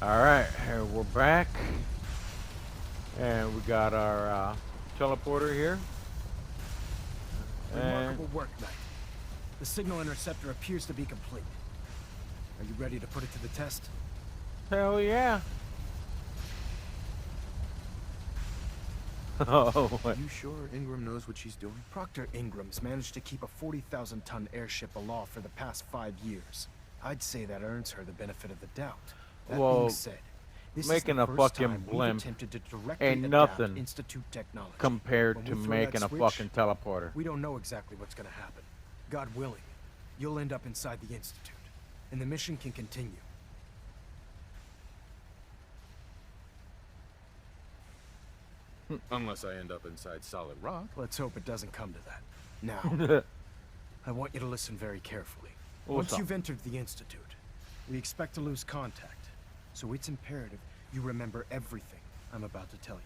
Alright, we're back. And we got our teleporter here. Remarkable work, Knight. The signal interceptor appears to be complete. Are you ready to put it to the test? Hell yeah. Oh, Are you sure Ingram knows what she's doing? Proctor Ingram's managed to keep a 40,000-ton airship aloft for the past 5 years. I'd say that earns her the benefit of the doubt. That well, being said, this making is a the first fucking time we've blimp attempted to directly ain't adapt nothing Institute technology. compared When to we throw making that a switch, fucking teleporter. We don't know exactly what's gonna happen. God willing, you'll end up inside the Institute, and the mission can continue. Unless I end up inside solid rock. Let's hope it doesn't come to that. Now, I want you to listen very carefully. What's Once up? you've entered the Institute, we expect to lose contact. So it's imperative you remember everything I'm about to tell you.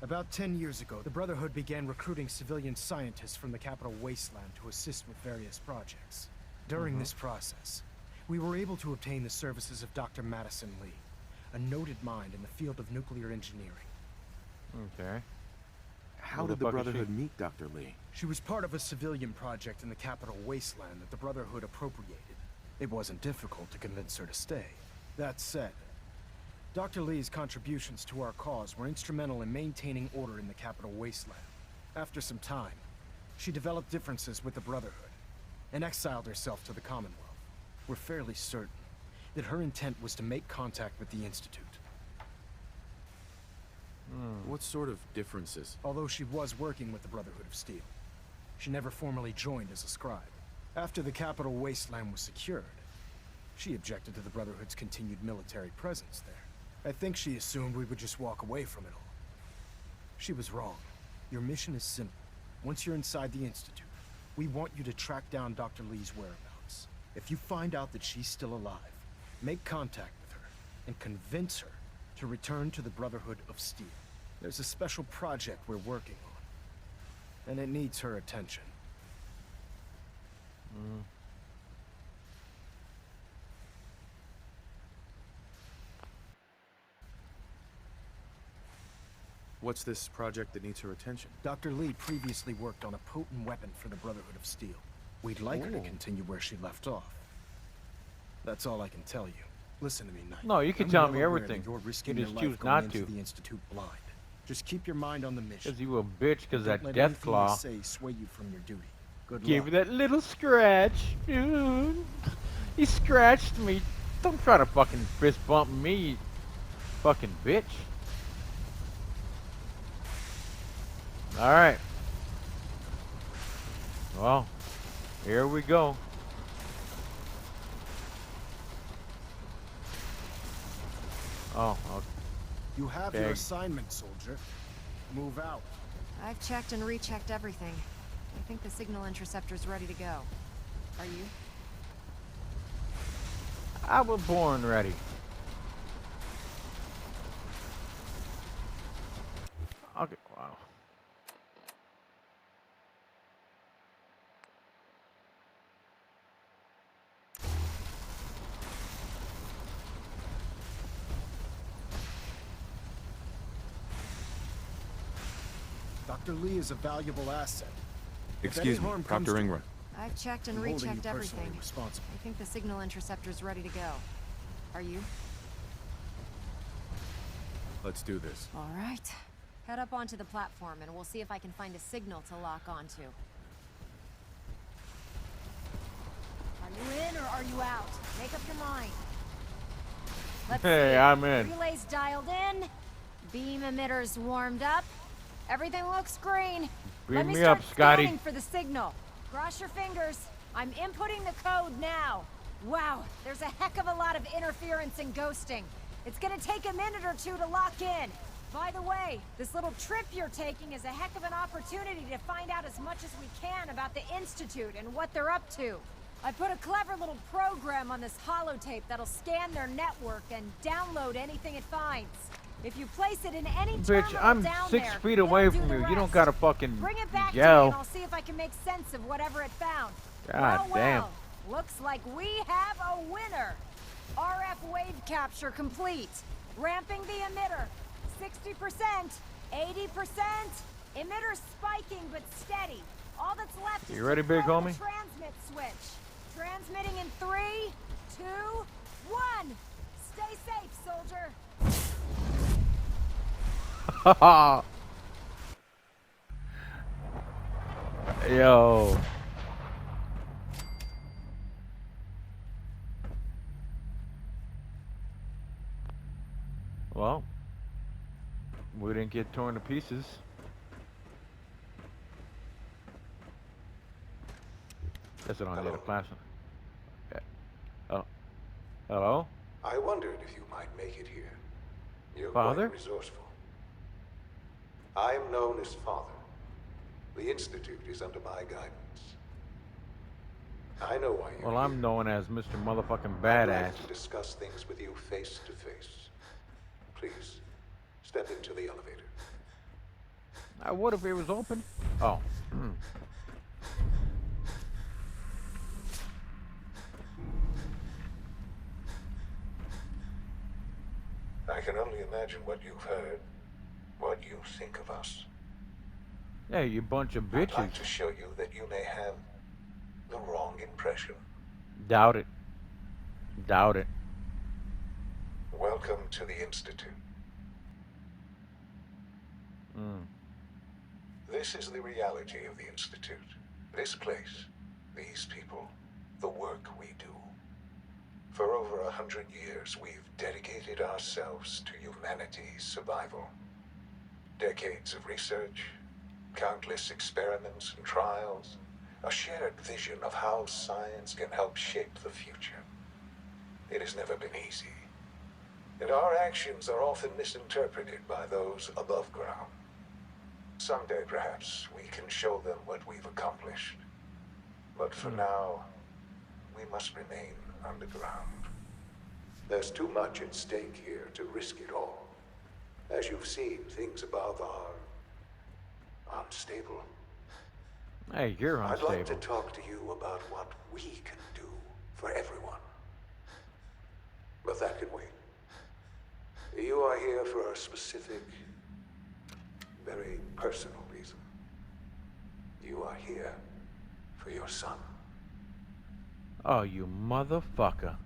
About 10 years ago, the Brotherhood began recruiting civilian scientists from the capital wasteland to assist with various projects. During this process, we were able to obtain the services of Dr. Madison Lee, a noted mind in the field of nuclear engineering. Okay. How Who the did the fuck is Brotherhood she? meet Dr. Lee? She was part of a civilian project in the capital wasteland that the Brotherhood appropriated. It wasn't difficult to convince her to stay. That said, Dr. Lee's contributions to our cause were instrumental in maintaining order in the capital wasteland. After some time, she developed differences with the Brotherhood and exiled herself to the Commonwealth. We're fairly certain that her intent was to make contact with the Institute. What sort of differences? Although she was working with the Brotherhood of Steel, she never formally joined as a scribe. After the capital wasteland was secured, she objected to the Brotherhood's continued military presence there. I think she assumed we would just walk away from it all. She was wrong. Your mission is simple. Once you're inside the Institute, we want you to track down Dr. Lee's whereabouts. If you find out that she's still alive, make contact with her and convince her to return to the Brotherhood of Steel. There's a special project we're working on, and it needs her attention. What's this project that needs her attention? Dr. Lee previously worked on a potent weapon for the Brotherhood of Steel. We'd like her to Oh. continue where she left off. That's all I can tell you. Listen to me, Knight. No, you can I'm tell well me aware that everything. You're risking You your just life choose going not into to. the Institute blind. Just keep your mind on the mission. Because you a bitch, because that Don't let death anything claw you say sway you from your duty. Good gave luck. me that little scratch. Dude. He scratched me. Don't try to fucking fist bump me, you fucking bitch. Alright. Well, here we go. Oh, okay. You have Okay. your assignment, soldier. Move out. I've checked and rechecked everything. I think the signal interceptor's ready to go. Are you? I was born ready. Okay, wow. Dr. Lee is a valuable asset. If Excuse any me, harm comes Dr. to Ingram. I've checked and I'm holding you rechecked personally everything. responsible. I think the signal interceptor's ready to go. Are you? Let's do this. All right. Head up onto the platform and we'll see if I can find a signal to lock onto. Are you in or are you out? Make up your mind. Let's Hey, see. I'm in. Relays dialed in. Beam emitters warmed up. Everything looks green. Let Beam me me up, start Scotty. scanning for the signal. Cross your fingers. I'm inputting the code now. Wow, there's a heck of a lot of interference and ghosting. It's gonna take a minute or two to lock in. By the way, this little trip you're taking is a heck of an opportunity to find out as much as we can about the Institute and what they're up to. I put a clever little program on this holotape that'll scan their network and download anything it finds. If you place it in any Bitch, terminal I'm down 6 there, feet it'll away do from the you. You don't rest. gotta fucking Bring it back to me yell. and I'll see if I can make sense of whatever it found. God well, damn. well, looks like we have a winner. RF wave capture complete. Ramping the emitter. 60%, 80%. Emitter spiking but steady. All that's left is You ready, to big throw the homie? transmit switch. Transmitting in 3, 2, 1. Stay safe, soldier. Yo. Well, we didn't get torn to pieces. That's it on the Hello. other plasma. Yeah. Oh. Hello? I wondered if you might make it here. You're Father? quite resourceful. I am known as Father. The Institute is under my guidance. I know why you're Well, I'm here. known as Mr. Motherfucking I'd Badass. like to discuss things with you face to face. Please, step into the elevator. I would if it was open. Oh. I can only imagine what you've heard, what you think of us. Yeah, you bunch of I'd bitches. like to show you that you may have the wrong impression. Doubt it. Doubt it. Welcome to the Institute. This is the reality of the Institute. This place, these people, the work we do. For over 100 years, we've dedicated ourselves to humanity's survival. Decades of research, countless experiments and trials, a shared vision of how science can help shape the future. It has never been easy, and our actions are often misinterpreted by those above ground. Someday, perhaps, we can show them what we've accomplished. But for now, we must remain underground. There's too much at stake here to risk it all. As you've seen, things above are unstable. Hey, you're I'd like to unstable. talk to you about what we can do for everyone. But that can wait. You are here for a specific, very personal reason. You are here for your son. Oh, you motherfucker.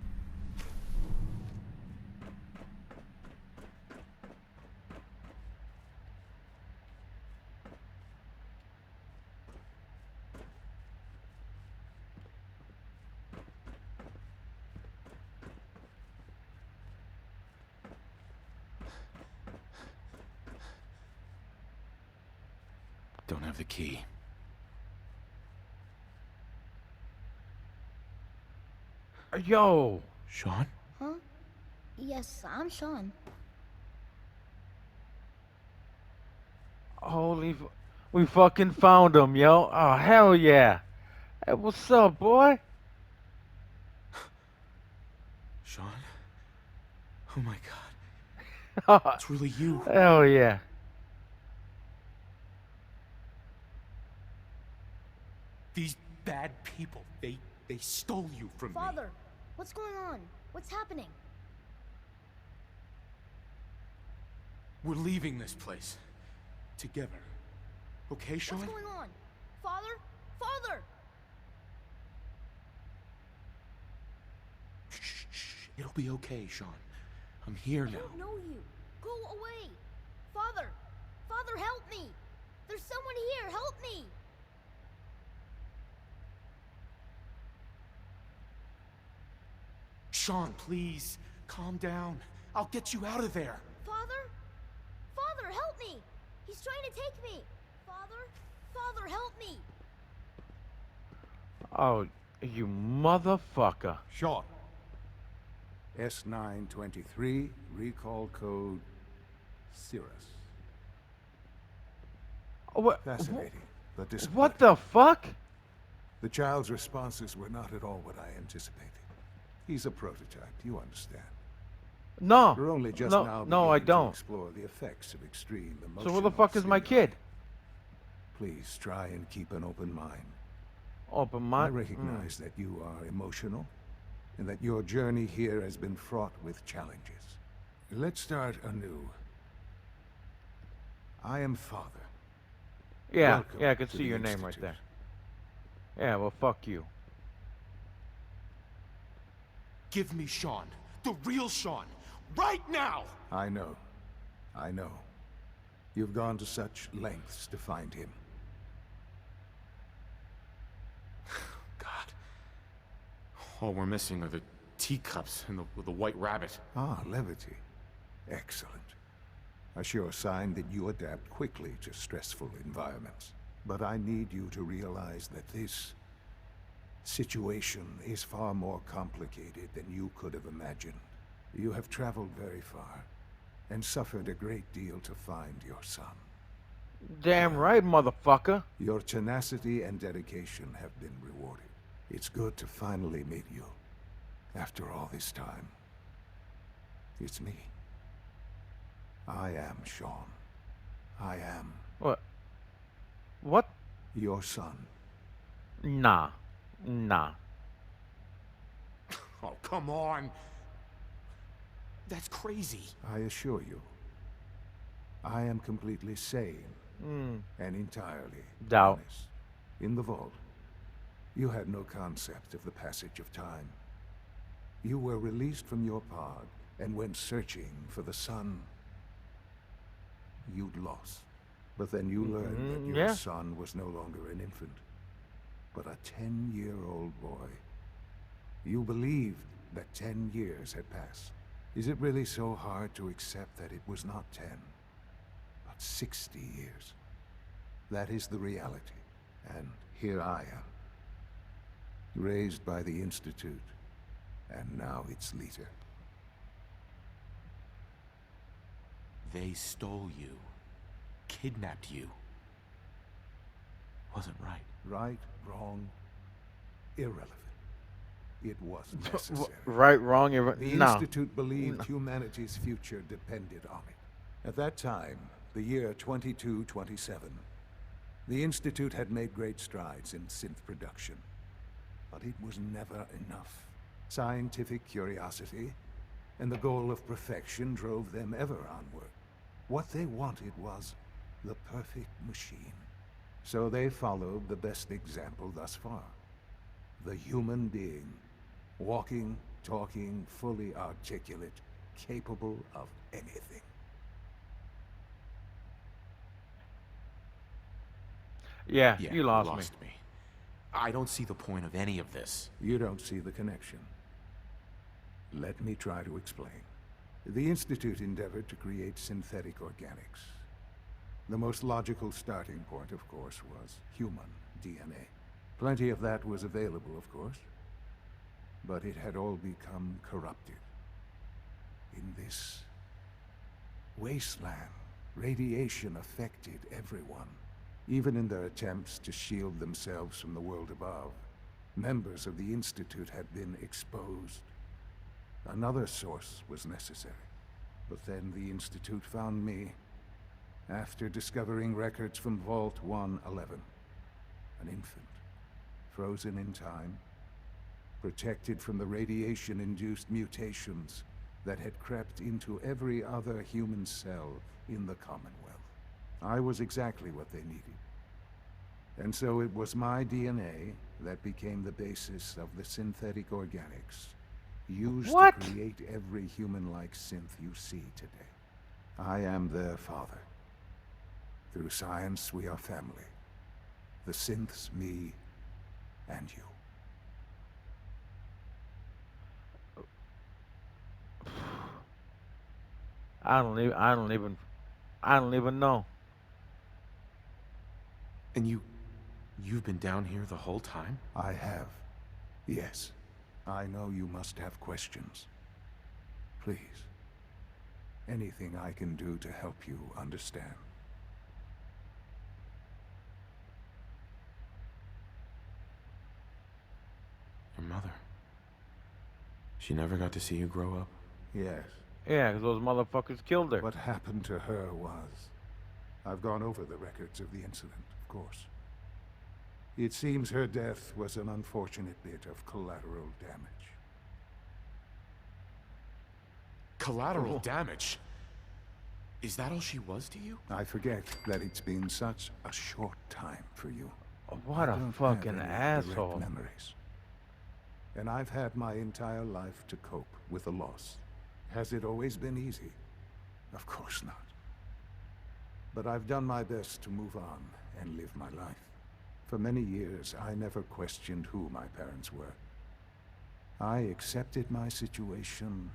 Don't have the key. Yo. Sean? Huh? Yes, I'm Sean. Holy we fucking found him, yo. Oh, hell yeah. Hey, what's up, boy? Sean? Oh my god. Hell It's really you. yeah. These bad people, they stole you from me. Father, what's going on? What's happening? We're leaving this place. Together. Okay, Sean? What's going on? Father? Father! Shh. It'll be okay, Sean. I'm here I now. don't know you. Go away. Father! Father, help me! There's someone here. Help me! Sean, please. Calm down. I'll get you out of there. Father? Father, help me! He's trying to take me! Father? Father, help me! Oh, you motherfucker. Sean. S923, recall code Cirrus. Oh, what? Fascinating, but disappointing. What the fuck? The child's responses were not at all what I anticipated. He's a prototype, you understand. No. We're only just no, now no, I beginning to don't. explore the effects of extreme emotional So where the fuck is my stimuli. kid? Please try and keep an open mind. Open I mind. recognize that you are emotional, and that your journey here has been fraught with challenges. Let's start anew. I am Father. Yeah, Welcome yeah, I can to see the your name right Institute. there. Yeah, well, fuck you. Give me Sean. The real Sean. Right now! I know. I know. You've gone to such lengths to find him. God. All we're missing are the teacups and the white rabbit. Ah, levity. Excellent. A sure sign that you adapt quickly to stressful environments. But I need you to realize that this situation is far more complicated than you could have imagined. You have traveled very far and suffered a great deal to find your son. Damn right, motherfucker. Your tenacity and dedication have been rewarded. It's good to finally meet you. After all this time. It's me. I am Sean. I am What? What? your son. Nah. Nah. Oh, come on. That's crazy. I assure you, I am completely sane Hmm. and entirely Doubt. honest. In the vault, you had no concept of the passage of time. You were released from your pod and went searching for the son you'd lost. But then you learned that your yeah. son was no longer an infant, but a 10-year-old boy. You believed that 10 years had passed. Is it really so hard to accept that it was not 10, but 60 years? That is the reality. And here I am, raised by the Institute, and now its leader. They stole you. Kidnapped you. Wasn't right. Right, wrong, irrelevant. It was necessary. Right, wrong, The no. Institute believed humanity's future depended on it. At that time, the year 2227, the Institute had made great strides in synth production. But it was never enough. Scientific curiosity and the goal of perfection drove them ever onward. What they wanted was the perfect machine. So they followed the best example thus far. The human being. Walking, talking, fully articulate, capable of anything. Yeah, Yeah, you lost me. me. I don't see the point of any of this. You don't see the connection. Let me try to explain. The Institute endeavored to create synthetic organics. The most logical starting point, of course, was human DNA. Plenty of that was available, of course. But it had all become corrupted. In this wasteland, radiation affected everyone. Even in their attempts to shield themselves from the world above, members of the Institute had been exposed. Another source was necessary. But then the Institute found me after discovering records from Vault 111. An infant, frozen in time, protected from the radiation-induced mutations that had crept into every other human cell in the Commonwealth. I was exactly what they needed. And so it was my DNA that became the basis of the synthetic organics used What? to create every human-like synth you see today. I am their father. Through science, we are family. The synths, me, and you. I don't even know. And you've been down here the whole time? I have. Yes. I know you must have questions. Please. Anything I can do to help you understand. Your mother. She never got to see you grow up? Yes. Yeah, 'cause those motherfuckers killed her. What happened to her was... I've gone over the records of the incident, of course. It seems her death was an unfortunate bit of collateral damage. Collateral damage? Is that all she was to you? I forget that it's been such a short time for you. What I a don't have fucking any direct asshole. memories. And I've had my entire life to cope with the loss. Has it always been easy? Of course not. But I've done my best to move on and live my life. For many years, I never questioned who my parents were. I accepted my situation,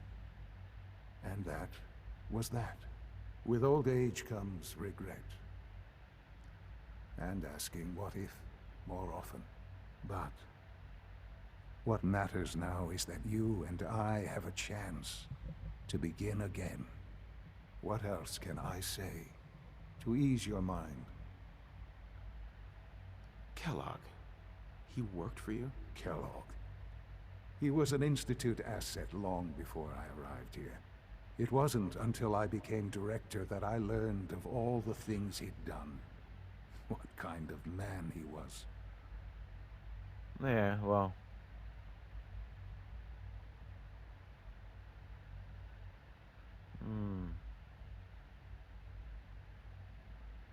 and that was that. With old age comes regret. And asking what if more often. But what matters now is that you and I have a chance to begin again. What else can I say to ease your mind? Kellogg. He worked for you? Kellogg. He was an Institute asset long before I arrived here. It wasn't until I became director that I learned of all the things he'd done. What kind of man he was. Yeah, well.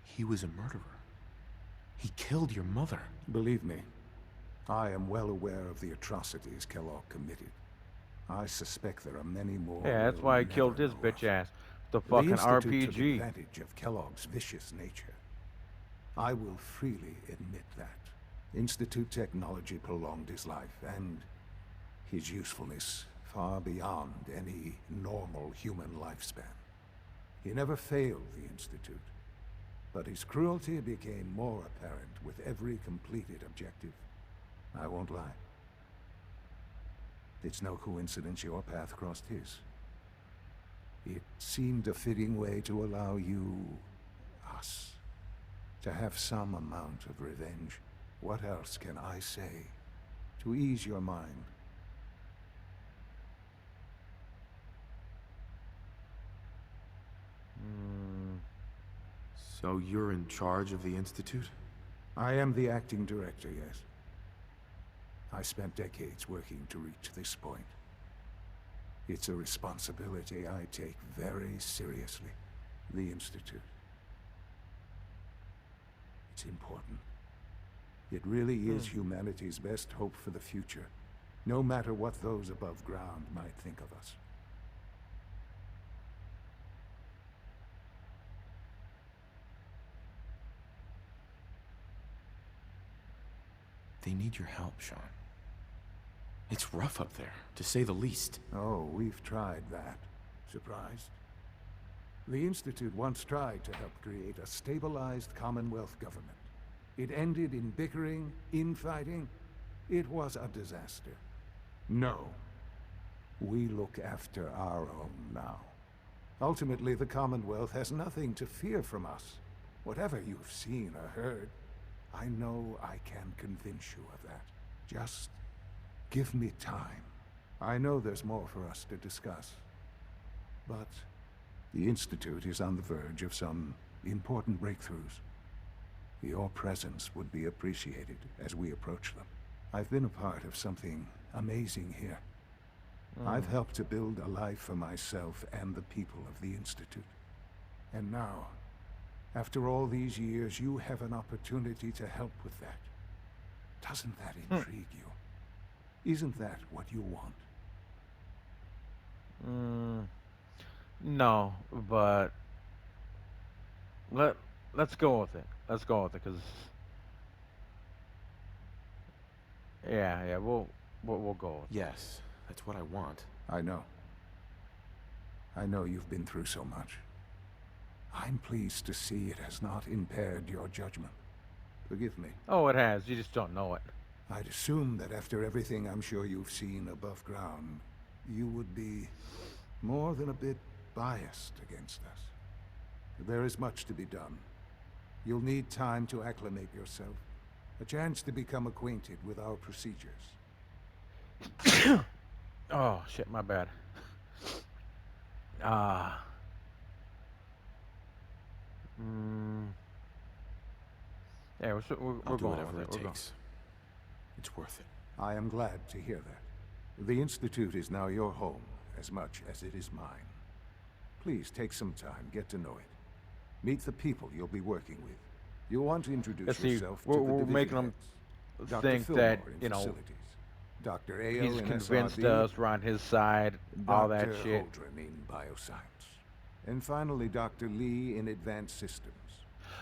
He was a murderer. He killed your mother. Believe me, I am well aware of the atrocities Kellogg committed. I suspect there are many more. Yeah, that's we'll why I never killed his know bitch of. ass. The The fucking Institute took RPG. advantage of Kellogg's vicious nature. I will freely admit that. Institute technology prolonged his life, and his usefulness far beyond any normal human lifespan. He never failed the Institute, but his cruelty became more apparent with every completed objective. I won't lie. It's no coincidence your path crossed his. It seemed a fitting way to allow you, us, to have some amount of revenge. What else can I say to ease your mind? So you're in charge of the Institute? I am the acting director, yes. I spent decades working to reach this point. It's a responsibility I take very seriously. The Institute. It's important. It really is humanity's best hope for the future, no matter what those above ground might think of us. They need your help, Sean. It's rough up there, to say the least. Oh, we've tried that. Surprised? The Institute once tried to help create a stabilized Commonwealth government. It ended in bickering, infighting. It was a disaster. No. We look after our own now. Ultimately, the Commonwealth has nothing to fear from us. Whatever you've seen or heard, I know I can convince you of that. Just give me time. I know there's more for us to discuss. But the Institute is on the verge of some important breakthroughs. Your presence would be appreciated as we approach them. I've been a part of something amazing here. I've helped to build a life for myself and the people of the Institute. And now, after all these years, you have an opportunity to help with that. Doesn't that intrigue you? Isn't that what you want? No, but let's go with it. Let's go with it, cause yeah, we'll go with it. Yes, that's what I want. I know. I know you've been through so much. I'm pleased to see it has not impaired your judgment. Forgive me. Oh, it has. You just don't know it. I'd assume that after everything I'm sure you've seen above ground, you would be more than a bit biased against us. There is much to be done. You'll need time to acclimate yourself, a chance to become acquainted with our procedures. Oh shit, my bad. Yeah, we're I'll do going whatever with it We're going. takes. It's worth it. I am glad to hear that. The Institute is now your home as much as it is mine. Please take some time, get to know it. Meet the people you'll be working with. You'll want to introduce Let's see, yourself we're to the we're division making them heads. Dr. think Fillmore that, in you know, facilities. Dr. Ayo he's in convinced SRB, us we're on his side, all that Dr. shit. Holdren in bioscience. And finally, Dr. Lee in advanced systems.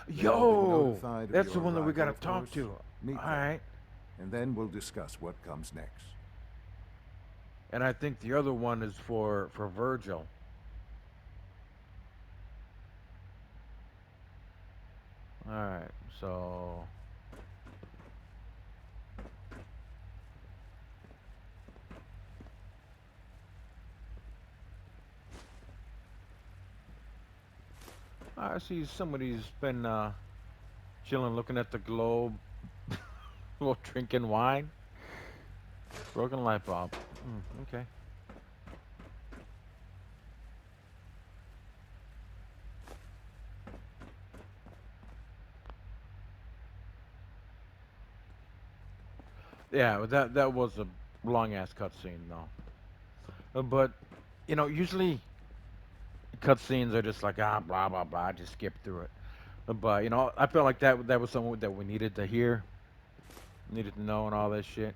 They've all been Yo, notified of that's the your one that we gotta arrival, of talk course. to. Meet All them, right. and then we'll discuss what comes next. And I think the other one is for Virgil. All right, so I see somebody's been chilling, looking at the globe, while drinking wine. Broken light bulb. Okay. Yeah, that was a long ass cutscene though. But you know, usually cutscenes are just like blah blah blah, just skip through it. But you know, I felt like that was something that we needed to hear, needed to know, and all that shit.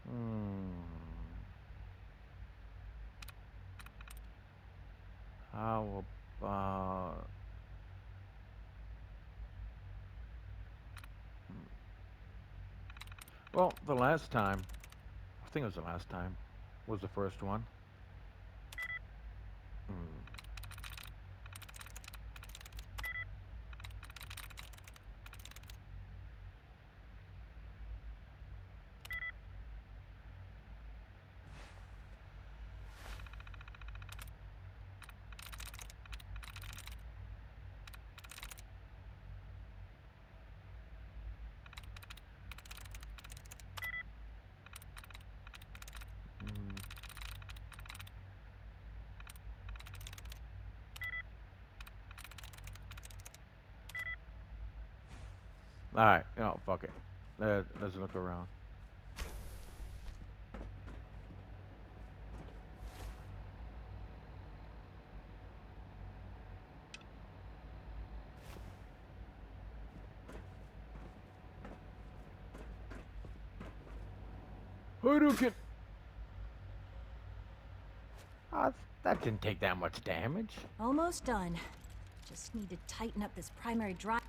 Hmm. How about? Well, the last time, I think it was the last time, was the first one. Hmm. Hmm. All right, you know, fuck it. Let's look around. Hadouken! That didn't take that much damage. Almost done. Just need to tighten up this primary drive.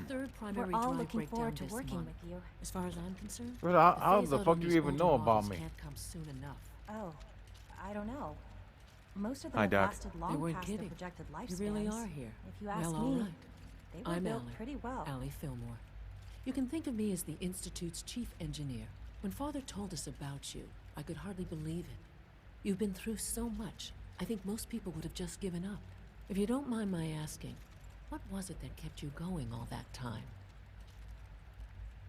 Third primary We're all drive looking breakdown forward to this working month. with you. As far as I'm concerned, Well, how phase the out fuck on do you these even older know about models me? can't come soon enough. Oh, I don't know. Most of them Hi, have Doc. lasted They long weren't past their kidding. projected lifespans. You really are here. If you ask Well, all me, right. they were I'm built Allie. pretty well. Allie Fillmore. You can think of me as the Institute's chief engineer. When Father told us about you, I could hardly believe it. You've been through so much, I think most people would have just given up. If you don't mind my asking, what was it that kept you going all that time?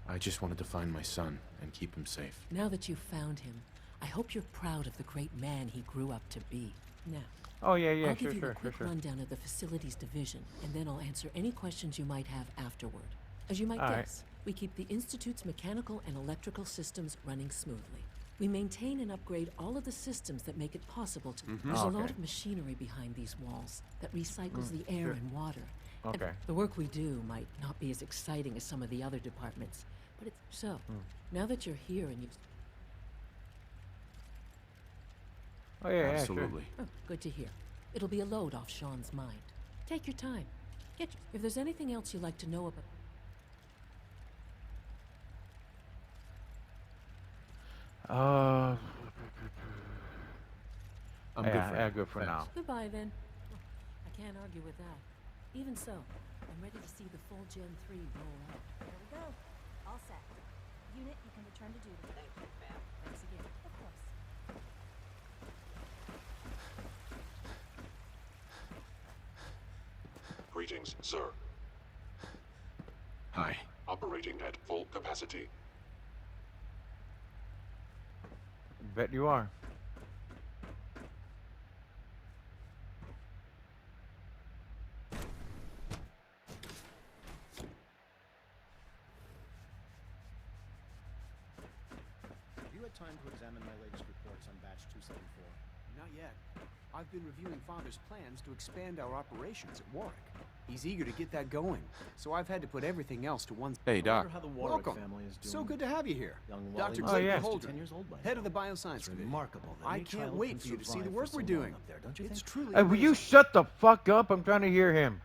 I just wanted to find my son and keep him safe. Now that you've found him, I hope you're proud of the great man he grew up to be. Now, Oh yeah, I'll sure, give you sure, a quick sure. rundown of the facilities division, and then I'll answer any questions you might have afterward. As you might All right. guess, we keep the Institute's mechanical and electrical systems running smoothly. We maintain and upgrade all of the systems that make it possible to... There's a lot Okay. of machinery behind these walls that recycles the air sure. and water. And Okay. the work we do might not be as exciting as some of the other departments, but it's... So, now that you're here and you... Oh yeah, Absolutely. Oh, good to hear. It'll be a load off Sean's mind. Take your time. If there's anything else you'd like to know about... yeah. I'm Yeah, good for good for now. now. Goodbye, then. I can't argue with that. Even so, I'm ready to see the full Gen 3 roll out. There we go. All set. Unit, you can return to duty. Thank you, ma'am. Thanks again. Of course. Greetings, sir. Hi. Operating at full capacity. Bet you are. time to examine my latest reports on batch 274? Not yet. I've been reviewing Father's plans to expand our operations at Warwick. He's eager to get that going, so I've had to put everything else to one side. Hey, I Doc. wonder how the Warwick Welcome. family is doing. So good to have you here. Young Dr. Wally Oh, yeah. Clayton must be 10 Holdren, years old by head now. of the Bioscience It's Division. remarkable that I any can't child wait can for you to see survive the for work so we're long doing. up there, don't you It's think? truly Hey, will you amazing. shut the fuck up? I'm trying to hear him.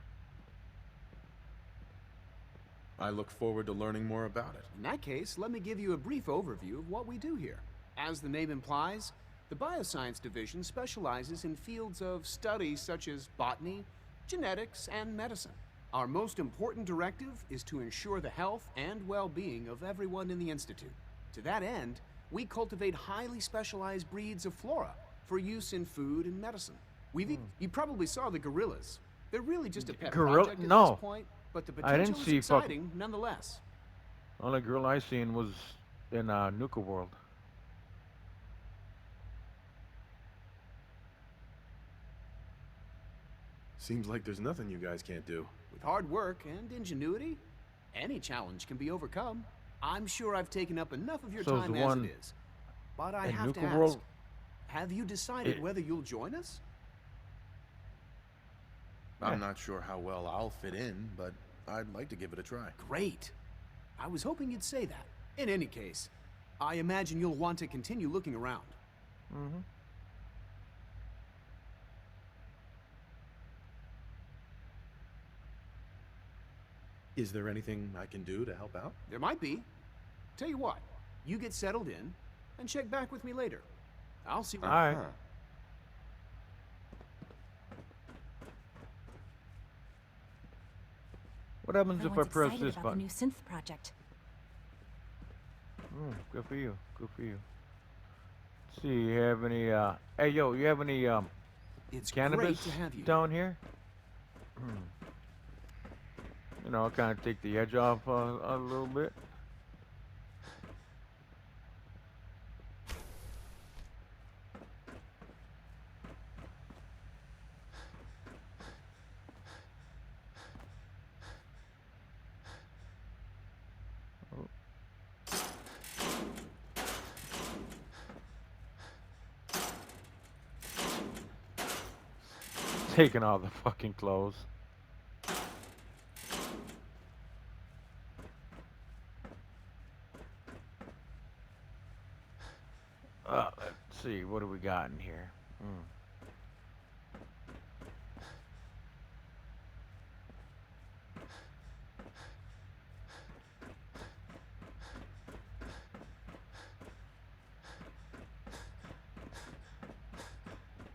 I look forward to learning more about it. In that case, let me give you a brief overview of what we do here. As the name implies, the Bioscience Division specializes in fields of study such as botany, genetics, and medicine. Our most important directive is to ensure the health and well-being of everyone in the Institute. To that end, we cultivate highly specialized breeds of flora for use in food and medicine. You probably saw the gorillas. They're really just a pet project at No. this point, but the I didn't potential is see exciting nonetheless. Only girl I seen was in Nuka World. Seems like there's nothing you guys can't do. With hard work and ingenuity, any challenge can be overcome. I'm sure I've taken up enough of your So is time the as one it is. But I in have to Nuka ask, World- have you decided whether you'll join us? I'm not sure how well I'll fit in, but I'd like to give it a try. Great. I was hoping you'd say that. In any case, I imagine you'll want to continue looking around. Mm-hmm. Is there anything I can do to help out? There might be. Tell you what, you get settled in and check back with me later. I'll see. All right. What happens if I Everyone's press excited this about button? the new synth project. Good for you. Good for you. Let's see, you have any, hey, yo, you have any, It's cannabis great to have you. down here? You know, kind of take the edge off a little bit. Taking all the fucking clothes. Let's see, what do we got in here?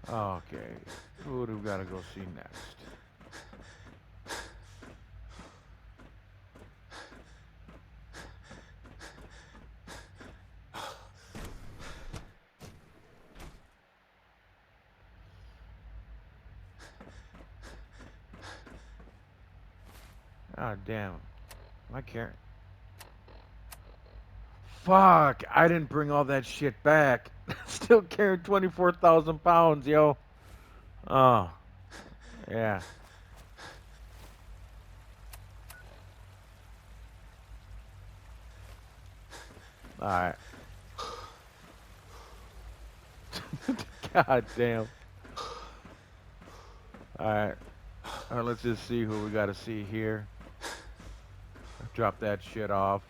Okay, who do we gotta go see next? Ah, damn. I can't. Fuck! I didn't bring all that shit back. Still carrying 24,000 pounds, yo. Oh. Yeah. Alright. God damn. Alright. Let's just see who we gotta see here. Drop that shit off.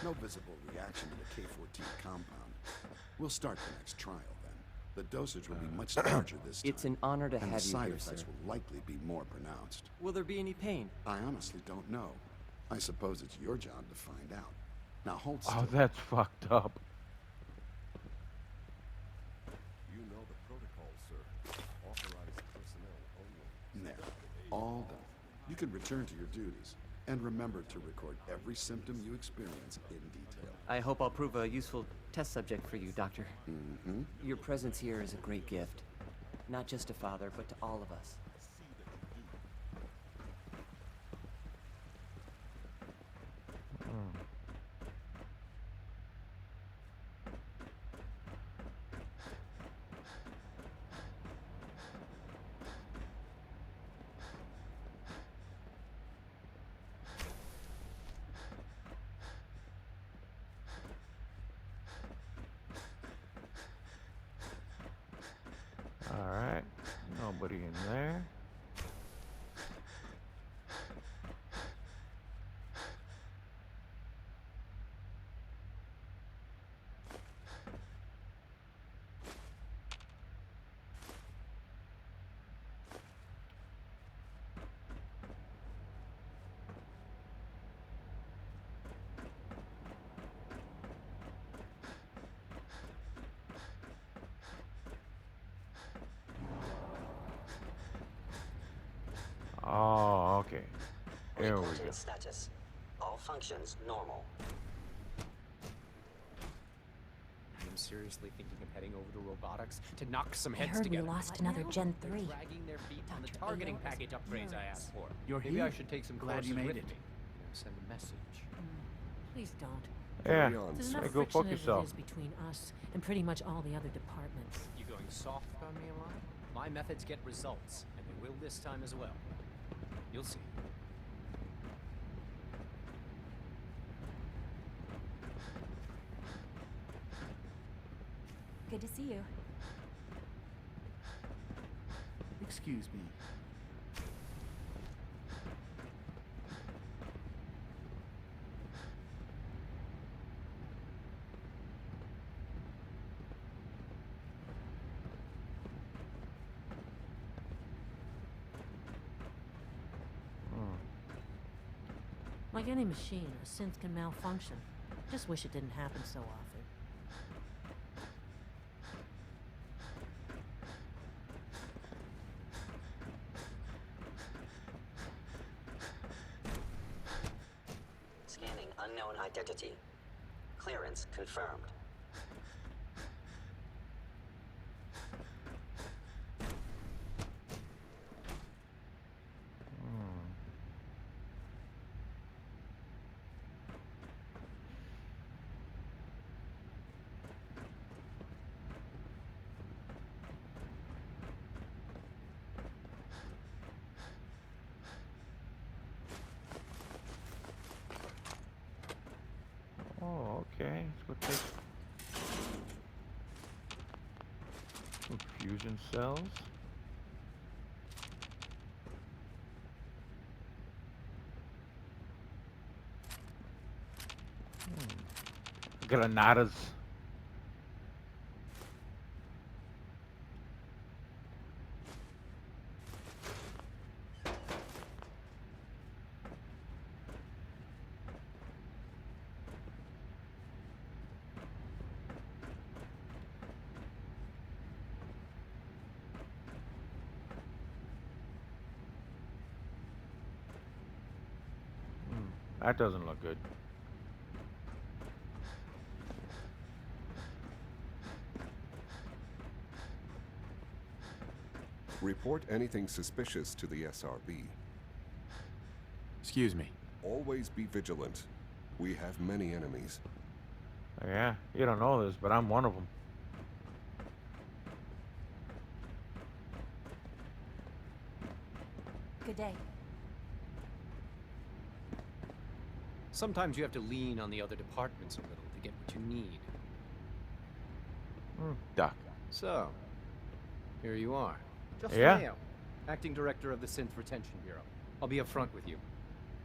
No visible reaction to the K-14 compound. We'll start the next trial then. The dosage will be much larger this time. It's an honor to and have the you side here, effects sir. will likely be more pronounced. Will there be any pain? I honestly don't know. I suppose it's your job to find out. Now hold still. Oh, that's fucked up. You know the protocol, sir. Authorized personnel only. There. All done. You can return to your duties. And remember to record every symptom you experience in detail. I hope I'll prove a useful test subject for you, Doctor. Mm-hmm. Your presence here is a great gift. Not just to Father, but to all of us. Nobody in there. Oh, okay. There we go. Reporting status. All functions normal. I'm seriously thinking of heading over to robotics to knock some I heads heard we together. lost another Gen 3. They're dragging their feet on the targeting package upgrades I asked for. You're Maybe here. I should take some Glad courses you made with it. me. Send a message. Please don't. Yeah. There's Hey, enough go fuck friction as yourself. it is between us and pretty much all the other departments. You going soft on me, am I? My methods get results, and they will this time as well. You'll see. Good to see you. Excuse me. Like any machine, a synth can malfunction. Just wish it didn't happen so often. Scanning unknown identity. Clearance confirmed. Oh, okay. Let's go take some fusion cells. Granadas. That doesn't look good. Report anything suspicious to the SRB. Excuse me. Always be vigilant. We have many enemies. Yeah, you don't know this, but I'm one of them. Good day. Sometimes you have to lean on the other departments a little to get what you need. Duck. So, here you are. Just Yeah. Mayo, Acting Director of the Synth Retention Bureau. I'll be upfront with you.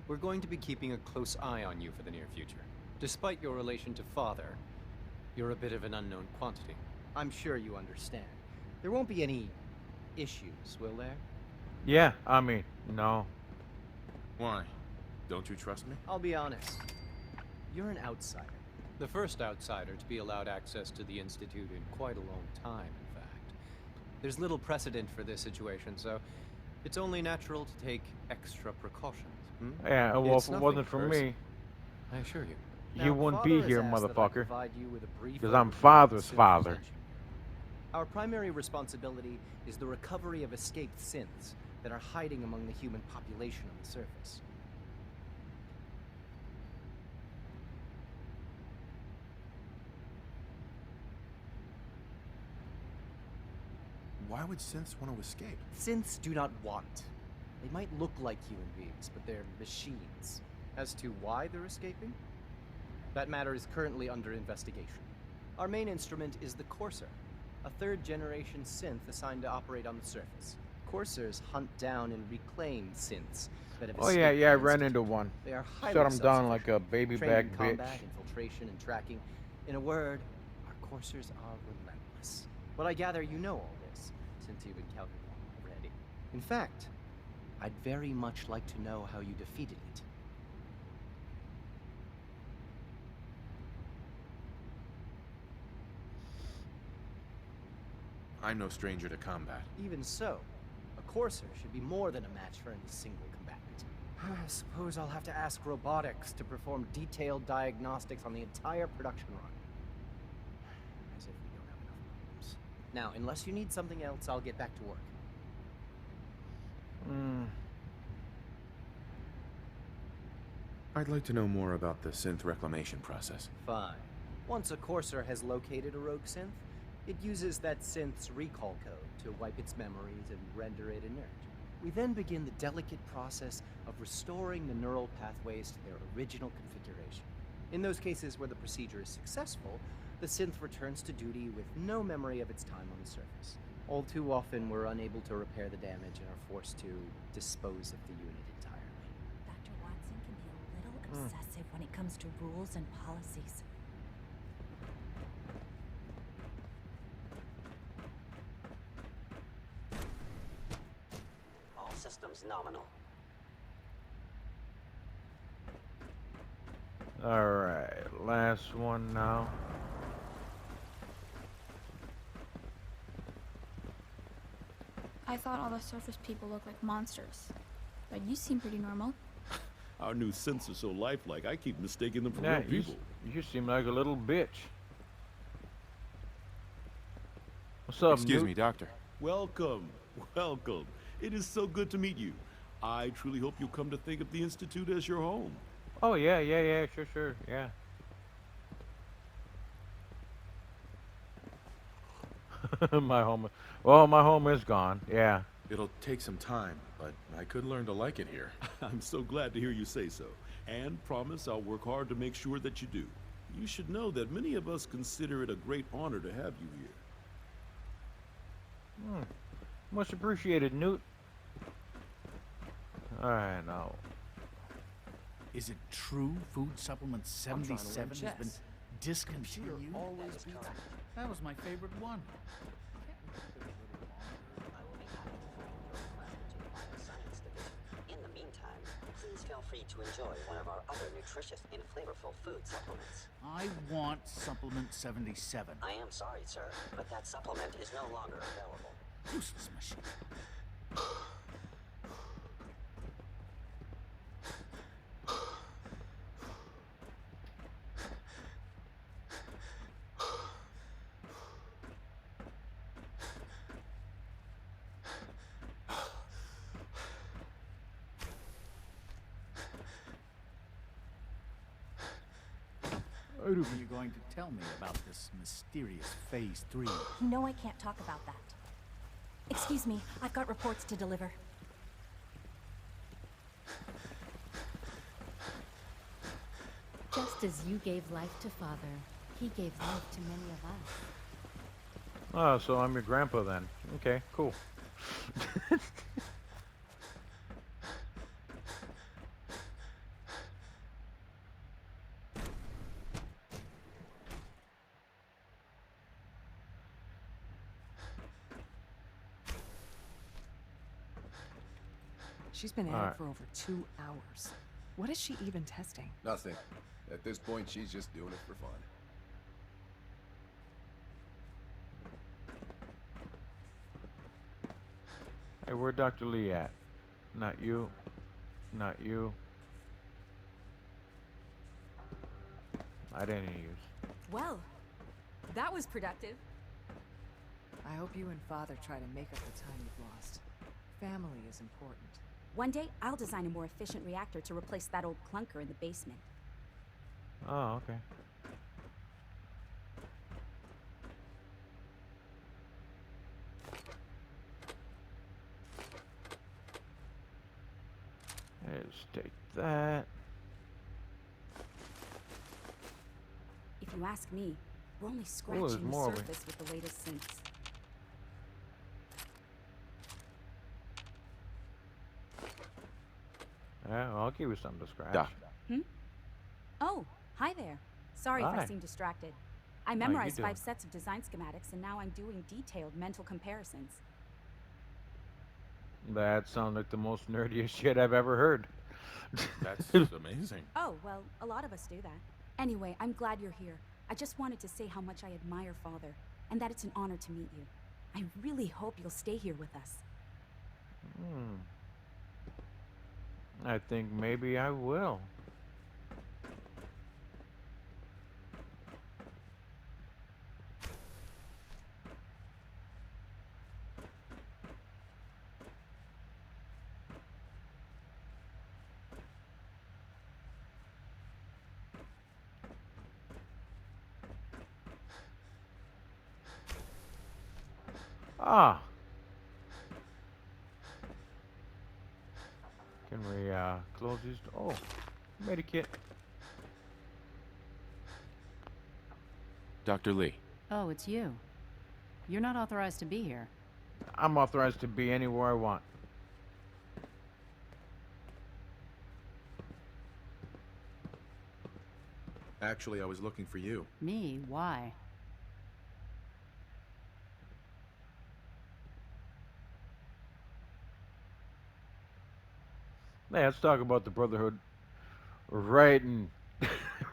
We're going to be keeping a close eye on you for the near future. Despite your relation to Father, you're a bit of an unknown quantity. I'm sure you understand. There won't be any issues, will there? Yeah, I mean, no. Why? Don't you trust me? I'll be honest. You're an outsider. The first outsider to be allowed access to the Institute in quite a long time, in fact. There's little precedent for this situation, so it's only natural to take extra precautions. Yeah, well, It's if it nothing wasn't for personal, me, I assure you. you Now, wouldn't Father be has here, asked that I motherfucker. provide you with a brief Because I'm overview of Father's the synth father. retention. Our primary responsibility is the recovery of escaped synths that are hiding among the human population on the surface. Why would synths want to escape? Synths do not want. They might look like human beings, but they're machines. As to why they're escaping? That matter is currently under investigation. Our main instrument is the Courser, a third-generation synth assigned to operate on the surface. Coursers hunt down and reclaim synths that have Oh yeah, escaped yeah, I the ran Institute. into one. They are highly Shut him down self-sufficient, like a baby trained back in bitch. combat, infiltration, and tracking. In a word, our coursers are relentless. But I gather you know all this, since you've encountered one already. In fact, I'd very much like to know how you defeated it. I'm no stranger to combat. Even so, a courser should be more than a match for any single combatant. I suppose I'll have to ask robotics to perform detailed diagnostics on the entire production run. As if we don't have enough problems. Now, unless you need something else, I'll get back to work. I'd like to know more about the synth reclamation process. Fine. Once a courser has located a rogue synth, it uses that synth's recall code to wipe its memories and render it inert. We then begin the delicate process of restoring the neural pathways to their original configuration. In those cases where the procedure is successful, the synth returns to duty with no memory of its time on the surface. All too often, we're unable to repair the damage and are forced to dispose of the unit entirely. Dr. Watson can be a little obsessive when it comes to rules and policies. All systems nominal. Alright, last one now. I thought all the surface people looked like monsters. But you seem pretty normal. Our new synths are so lifelike, I keep mistaking them for Yeah, real people. you seem like a little bitch. What's up, Excuse Newt? me, Doctor. Welcome, welcome. It is so good to meet you. I truly hope you'll come to think of the Institute as your home. Oh yeah, sure, yeah. My home. Well, my home is gone. Yeah. It'll take some time, but I could learn to like it here. I'm so glad to hear you say so, and promise I'll work hard to make sure that you do. You should know that many of us consider it a great honor to have you here. Much appreciated, Newt. Alright, now. Is it true Food Supplement 77 has been discontinued? That was my favorite one. In the meantime, please feel free to enjoy one of our other nutritious and flavorful food supplements. I want Supplement 77. I am sorry, sir, but that supplement is no longer available. Useless machine. What are you going to tell me about this mysterious Phase 3? No, I can't talk about that. Excuse me, I've got reports to deliver. Just as you gave life to Father, he gave life to many of us. Oh, so I'm your grandpa then. Okay, cool. She's been at All it right. for over 2 hours. What is she even testing? Nothing. At this point, she's just doing it for fun. Hey, where Dr. Lee at? Not you. Not you. Not any use. Well, that was productive. I hope you and Father try to make up the time you've lost. Family is important. One day, I'll design a more efficient reactor to replace that old clunker in the basement. Oh, okay. Let's take that. If you ask me, we're only there's scratching the more of it. surface with the latest synths. Yeah, I'll give you something to scratch. Doc. Oh, hi there. Sorry if Hi. I seem distracted. I you memorized doing? 5 sets of design schematics, and now I'm doing detailed mental comparisons. That sounds like the most nerdiest shit I've ever heard. That's amazing. Oh, well, a lot of us do that. Anyway, I'm glad you're here. I just wanted to say how much I admire Father, and that it's an honor to meet you. I really hope you'll stay here with us. I think maybe I will. Ah. Can we close these? Oh, made a kit. Dr. Lee. Oh, it's you. You're not authorized to be here. I'm authorized to be anywhere I want. Actually, I was looking for you. Me? Why? Hey, let's talk about the Brotherhood right in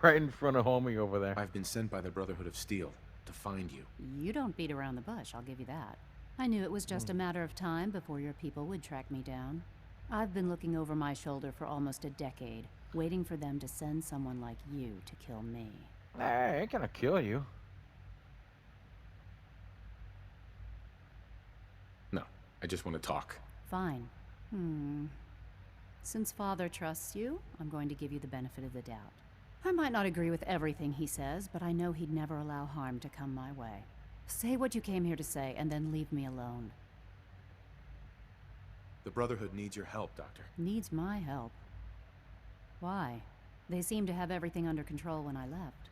right in front of homie over there. I've been sent by the Brotherhood of Steel to find you. You don't beat around the bush, I'll give you that. I knew it was just a matter of time before your people would track me down. I've been looking over my shoulder for almost a decade, waiting for them to send someone like you to kill me. I ain't gonna kill you. No, I just want to talk. Fine. Since Father trusts you, I'm going to give you the benefit of the doubt. I might not agree with everything he says, but I know he'd never allow harm to come my way. Say what you came here to say, and then leave me alone. The Brotherhood needs your help, Doctor. Needs my help. Why? They seemed to have everything under control when I left.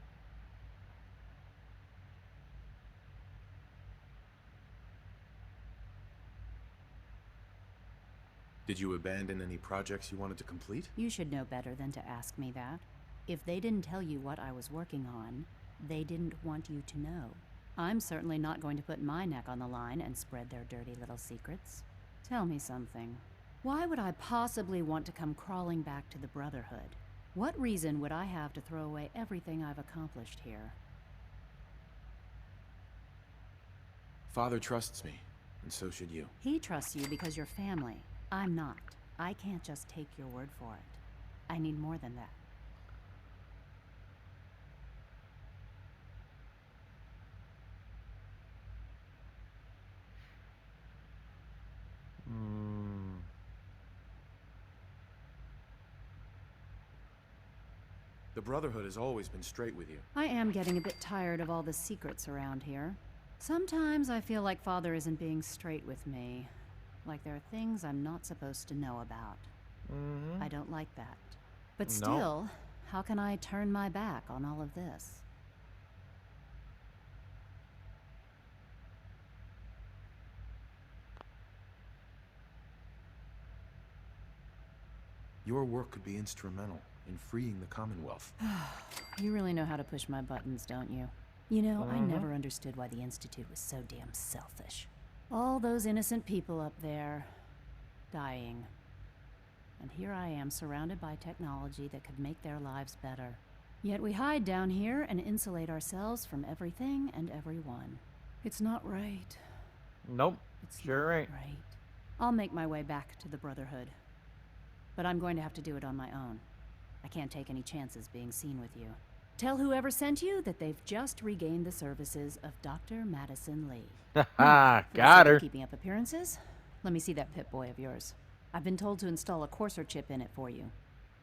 Did you abandon any projects you wanted to complete? You should know better than to ask me that. If they didn't tell you what I was working on, they didn't want you to know. I'm certainly not going to put my neck on the line and spread their dirty little secrets. Tell me something. Why would I possibly want to come crawling back to the Brotherhood? What reason would I have to throw away everything I've accomplished here? Father trusts me, and so should you. He trusts you because you're family. I'm not. I can't just take your word for it. I need more than that. The Brotherhood has always been straight with you. I am getting a bit tired of all the secrets around here. Sometimes I feel like Father isn't being straight with me. Like there are things I'm not supposed to know about. I don't like that. But No. still, how can I turn my back on all of this? Your work could be instrumental in freeing the Commonwealth. You really know how to push my buttons, don't you? You know, I never understood why the Institute was so damn selfish. All those innocent people up there, dying. And here I am, surrounded by technology that could make their lives better. Yet we hide down here and insulate ourselves from everything and everyone. It's not right. Nope. Sure ain't. Right. I'll make my way back to the Brotherhood. But I'm going to have to do it on my own. I can't take any chances being seen with you. Tell whoever sent you that they've just regained the services of Dr. Madison Lee. Got her. Keeping up appearances? Let me see that Pip-Boy of yours. I've been told to install a Courser chip in it for you.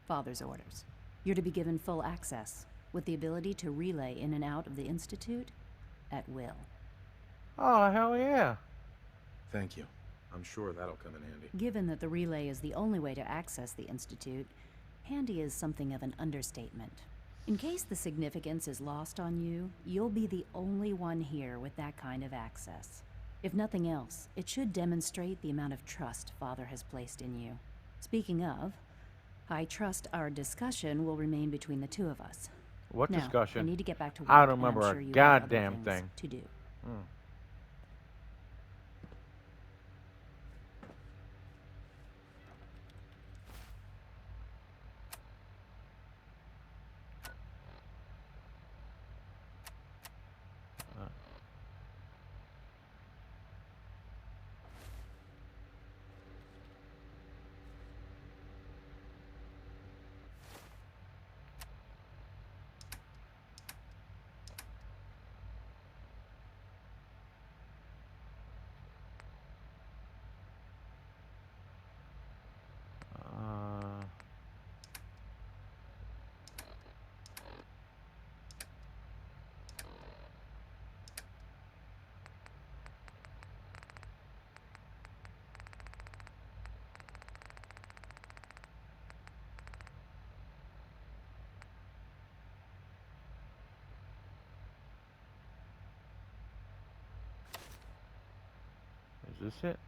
Father's orders. You're to be given full access, with the ability to relay in and out of the Institute at will. Oh, hell yeah. Thank you. I'm sure that'll come in handy. Given that the relay is the only way to access the Institute, handy is something of an understatement. In case the significance is lost on you, you'll be the only one here with that kind of access. If nothing else, it should demonstrate the amount of trust Father has placed in you. Speaking of, I trust our discussion will remain between the two of us. What Now, discussion? I need to get back to work. I don't and I'm remember sure a you have other goddamn things thing. to do. Hmm. Is this it?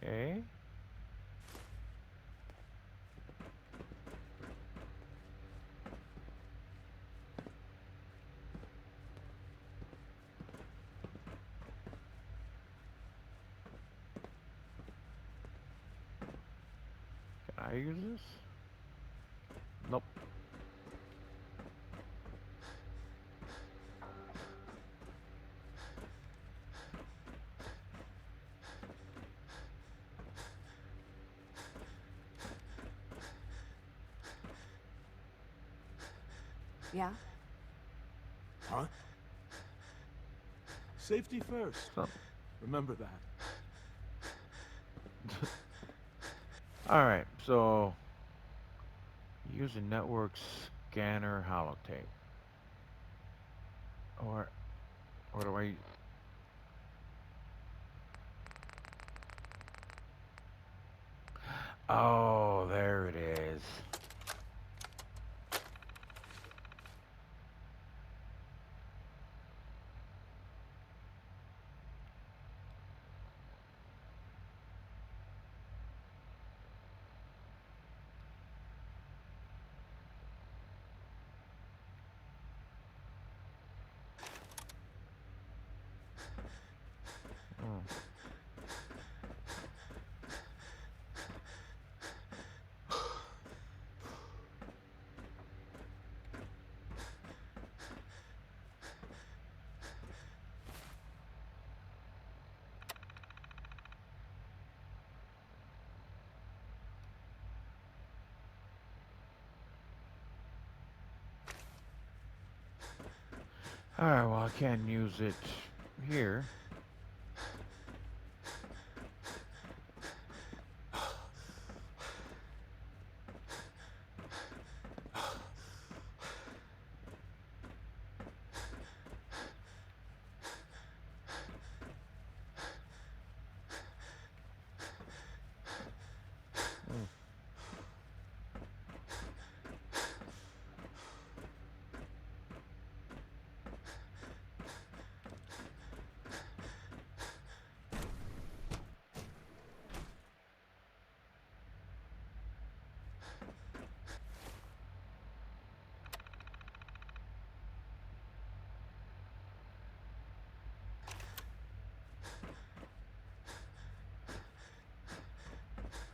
Okay. Can I use this? Nope. Yeah? Huh? Safety first. Oh. Remember that. Alright, so use a network scanner holotape. Or do I... Oh, there it is. Hmm. Alright, well, I can't use it here.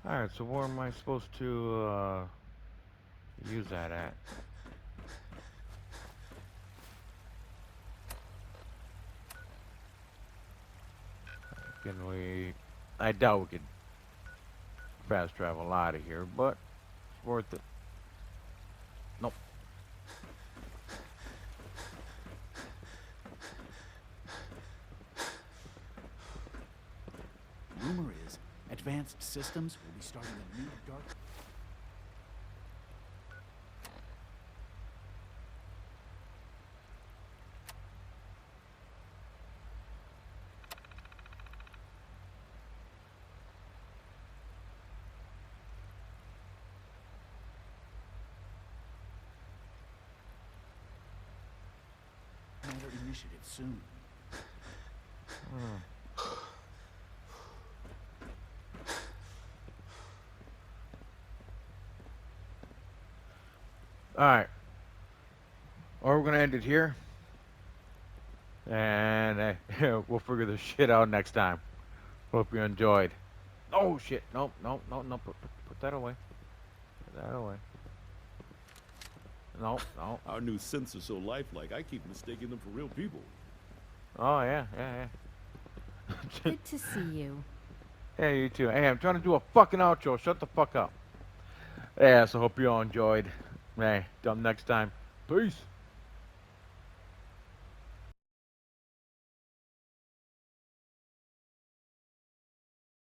Alright, so where am I supposed to use that at? Can we... I doubt we could fast travel out of here, but it's worth it. Nope. rumor is Advanced Systems will be starting a new dark... initiative soon. Alright. Or we're gonna end it here. And we'll figure this shit out next time. Hope you enjoyed. Oh shit. No. Put that away. Put that away. No. Our new synths are so lifelike, I keep mistaking them for real people. Oh, yeah. Good to see you. Yeah, you too. Hey, I'm trying to do a fucking outro. Shut the fuck up. Yeah, so hope you all enjoyed. Hey, till next time. Peace.